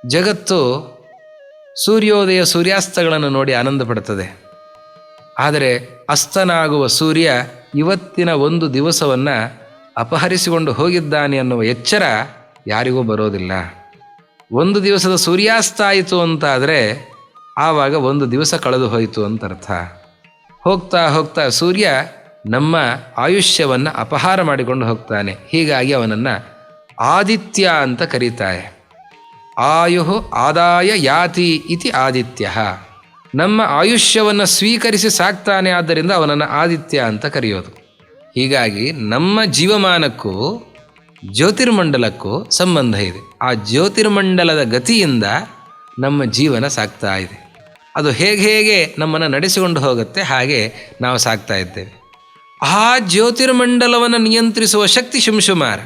ಜಗತ್ತು ಸೂರ್ಯೋದಯ ಸೂರ್ಯಾಸ್ತಗಳನ್ನು ನೋಡಿ ಆನಂದ ಪಡುತ್ತದೆ. ಆದರೆ ಅಸ್ತನಾಗುವ ಸೂರ್ಯ ಇವತ್ತಿನ ಒಂದು ದಿವಸವನ್ನು ಅಪಹರಿಸಿಕೊಂಡು ಹೋಗಿದ್ದಾನೆ ಅನ್ನುವ ಎಚ್ಚರ ಯಾರಿಗೂ ಬರೋದಿಲ್ಲ. ಒಂದು ದಿವಸದ ಸೂರ್ಯಾಸ್ತ ಆಯಿತು ಅಂತಾದರೆ ಆವಾಗ ಒಂದು ದಿವಸ ಕಳೆದು ಹೋಯಿತು ಅಂತ ಅರ್ಥ. ಹೋಗ್ತಾ ಹೋಗ್ತಾ ಸೂರ್ಯ ನಮ್ಮ ಆಯುಷ್ಯವನ್ನು ಅಪಹಾರ ಮಾಡಿಕೊಂಡು ಹೋಗ್ತಾನೆ. ಹೀಗಾಗಿ ಅವನನ್ನು ಆದಿತ್ಯ ಅಂತ ಕರೀತಾರೆ. ಆಯು ಆದಾಯ ಯಾತಿ ಇತಿ ಆದಿತ್ಯ. ನಮ್ಮ ಆಯುಷ್ಯವನ್ನು ಸ್ವೀಕರಿಸಿ ಸಾಕ್ತಾನೆ, ಆದ್ದರಿಂದ ಅವನನ್ನು ಆದಿತ್ಯ ಅಂತ ಕರೆಯೋದು. ಹೀಗಾಗಿ ನಮ್ಮ ಜೀವಮಾನಕ್ಕೂ ಜ್ಯೋತಿರ್ಮಂಡಲಕ್ಕೂ ಸಂಬಂಧ ಇದೆ. ಆ ಜ್ಯೋತಿರ್ಮಂಡಲದ ಗತಿಯಿಂದ ನಮ್ಮ ಜೀವನ ಸಾಗ್ತಾ ಇದೆ. ಅದು ಹೇಗೆ ನಮ್ಮನ್ನು ನಡೆಸಿಕೊಂಡು ಹೋಗುತ್ತೆ, ಹಾಗೆ ನಾವು ಸಾಗ್ತಾ ಇದ್ದೇವೆ. ಆ ಜ್ಯೋತಿರ್ಮಂಡಲವನ್ನು ನಿಯಂತ್ರಿಸುವ ಶಕ್ತಿ ಶುಂಶುಮಾರ.